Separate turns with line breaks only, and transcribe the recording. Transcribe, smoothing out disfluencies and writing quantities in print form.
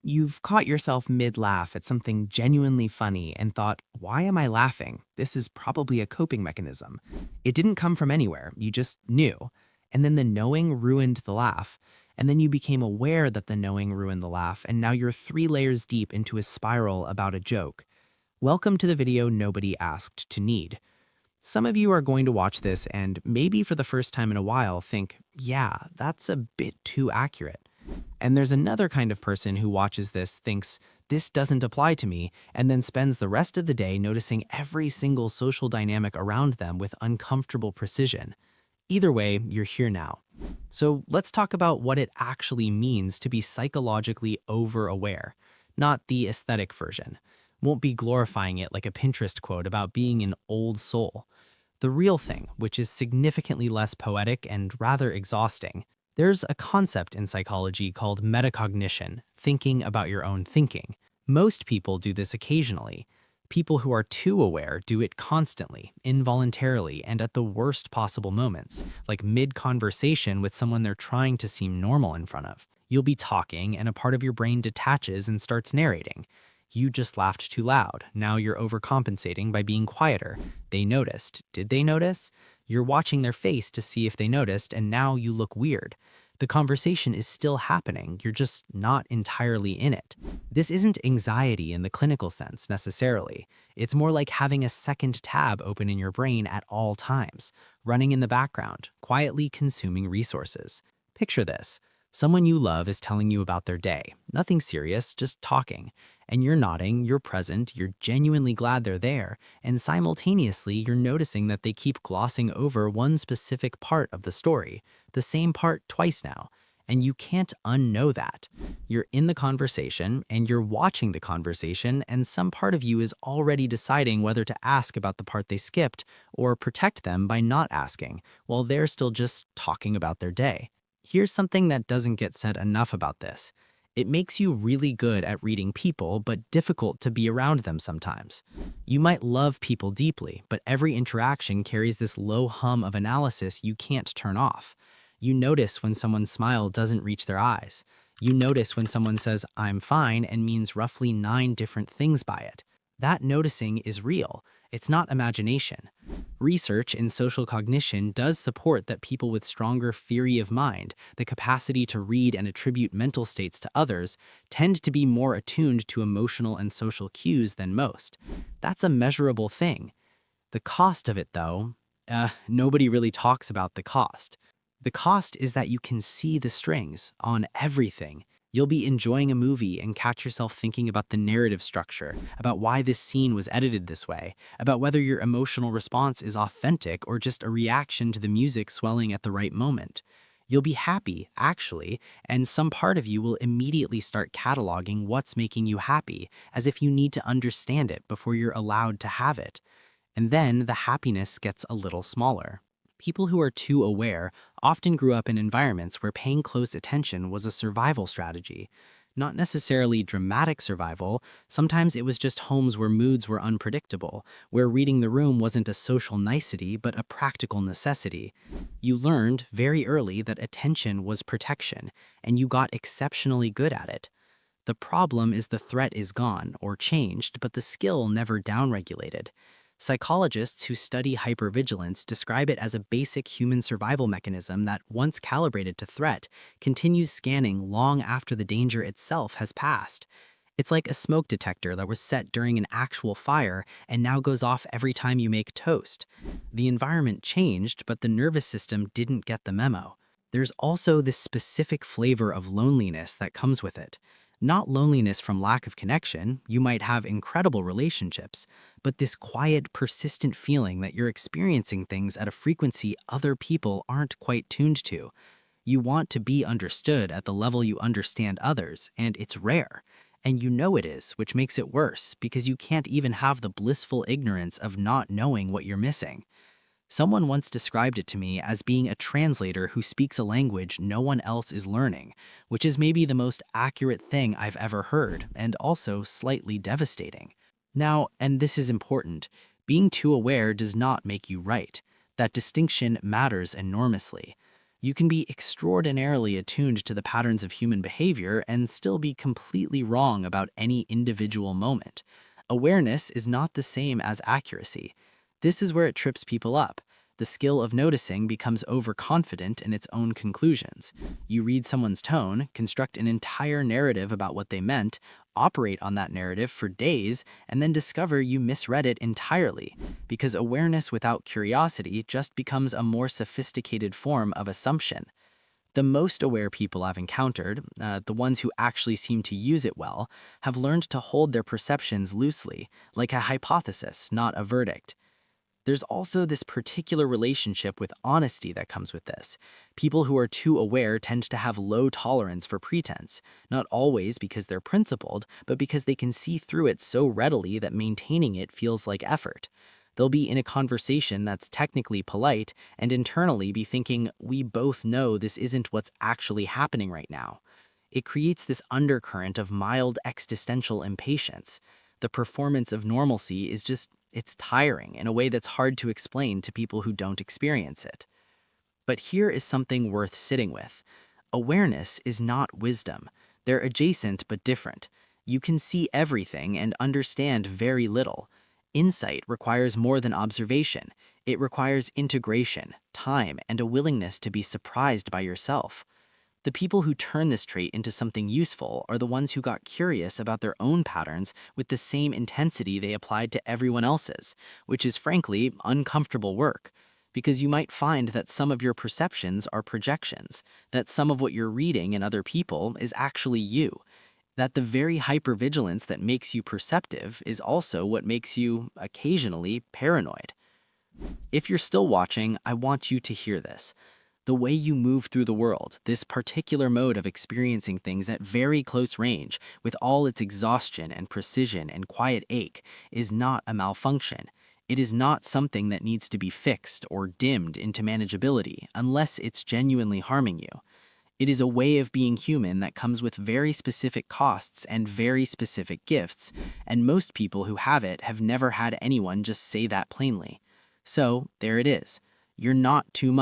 You've caught yourself mid-laugh at something genuinely funny and thought, why am I laughing? This is probably a coping mechanism. It didn't come from anywhere, you just knew. And then the knowing ruined the laugh. And then you became aware that the knowing ruined the laugh, and now you're 3 layers deep into a spiral about a joke. Welcome to the video nobody asked to need. Some of you are going to watch this and maybe for the first time in a while think, yeah, that's a bit too accurate. And there's another kind of person who watches this, thinks, this doesn't apply to me, and then spends the rest of the day noticing every single social dynamic around them with uncomfortable precision. Either way, you're here now. So let's talk about what it actually means to be psychologically over-aware, not the aesthetic version. Won't be glorifying it like a Pinterest quote about being an old soul. The real thing, which is significantly less poetic and rather exhausting. There's a concept in psychology called metacognition, thinking about your own thinking. Most people do this occasionally. People who are too aware do it constantly, involuntarily, and at the worst possible moments, like mid-conversation with someone they're trying to seem normal in front of. You'll be talking, and a part of your brain detaches and starts narrating. You just laughed too loud. Now you're overcompensating by being quieter. They noticed. Did they notice? You're watching their face to see if they noticed, and now you look weird. The conversation is still happening, you're just not entirely in it. This isn't anxiety in the clinical sense, necessarily. It's more like having a second tab open in your brain at all times, running in the background, quietly consuming resources. Picture this. Someone you love is telling you about their day. Nothing serious, just talking. And you're nodding, you're present, you're genuinely glad they're there, and simultaneously you're noticing that they keep glossing over one specific part of the story, the same part twice now, and you can't unknow that. You're in the conversation, and you're watching the conversation, and some part of you is already deciding whether to ask about the part they skipped or protect them by not asking, while they're still just talking about their day. Here's something that doesn't get said enough about this. It makes you really good at reading people, but difficult to be around them sometimes. You might love people deeply, but every interaction carries this low hum of analysis you can't turn off. You notice when someone's smile doesn't reach their eyes. You notice when someone says, I'm fine, and means roughly 9 different things by it. That noticing is real. It's not imagination. Research in social cognition does support that people with stronger theory of mind, the capacity to read and attribute mental states to others, tend to be more attuned to emotional and social cues than most. That's a measurable thing. The cost of it, though, nobody really talks about the cost. The cost is that you can see the strings on everything. You'll be enjoying a movie and catch yourself thinking about the narrative structure, about why this scene was edited this way, about whether your emotional response is authentic or just a reaction to the music swelling at the right moment. You'll be happy, actually, and some part of you will immediately start cataloging what's making you happy, as if you need to understand it before you're allowed to have it. And then the happiness gets a little smaller. People who are too aware often grew up in environments where paying close attention was a survival strategy. Not necessarily dramatic survival, sometimes it was just homes where moods were unpredictable, where reading the room wasn't a social nicety but a practical necessity. You learned very early that attention was protection, and you got exceptionally good at it. The problem is the threat is gone or changed, but the skill never downregulated. Psychologists who study hypervigilance describe it as a basic human survival mechanism that, once calibrated to threat, continues scanning long after the danger itself has passed. It's like a smoke detector that was set during an actual fire and now goes off every time you make toast. The environment changed, but the nervous system didn't get the memo. There's also this specific flavor of loneliness that comes with it. Not loneliness from lack of connection, you might have incredible relationships, but this quiet, persistent feeling that you're experiencing things at a frequency other people aren't quite tuned to. You want to be understood at the level you understand others, and it's rare. And you know it is, which makes it worse, because you can't even have the blissful ignorance of not knowing what you're missing. Someone once described it to me as being a translator who speaks a language no one else is learning, which is maybe the most accurate thing I've ever heard, and also slightly devastating. Now, and this is important, being too aware does not make you right. That distinction matters enormously.
You can be extraordinarily attuned to the patterns of human behavior and still be completely wrong about any individual moment. Awareness is not the same as accuracy. This is where it trips people up. The skill of noticing becomes overconfident in its own conclusions. You read someone's tone, construct an entire narrative about what they meant, operate on that narrative for days, and then discover you misread it entirely, because awareness without curiosity just becomes a more sophisticated form of assumption. The most aware people I've encountered, the ones who actually seem to use it well, have learned to hold their perceptions loosely, like a hypothesis, not a verdict. There's also this particular relationship with honesty that comes with this. People who are too aware tend to have low tolerance for pretense, not always because they're principled, but because they can see through it so readily that maintaining it feels like effort. They'll be in a conversation that's technically polite and internally be thinking, we both know this isn't what's actually happening right now. It creates this undercurrent of mild existential impatience. The performance of normalcy is just, it's tiring in a way that's hard to explain to people who don't experience it. But here is something worth sitting with. Awareness is not wisdom. They're adjacent but different. You can see everything and understand very little. Insight requires more than observation. It requires integration, time, and a willingness to be surprised by yourself. The people who turn this trait into something useful are the ones who got curious about their own patterns with the same intensity they applied to everyone else's, which is frankly uncomfortable work. Because you might find that some of your perceptions are projections, that some of what you're reading in other people is actually you, that the very hypervigilance that makes you perceptive is also what makes you, occasionally, paranoid. If you're still watching, I want you to hear this. The way you move through the world, this particular mode of experiencing things at very close range, with all its exhaustion and precision and quiet ache, is not a malfunction. It is not something that needs to be fixed or dimmed into manageability unless it's genuinely harming you. It is a way of being human that comes with very specific costs and very specific gifts, and most people who have it have never had anyone just say that plainly. So, there it is. You're not too much.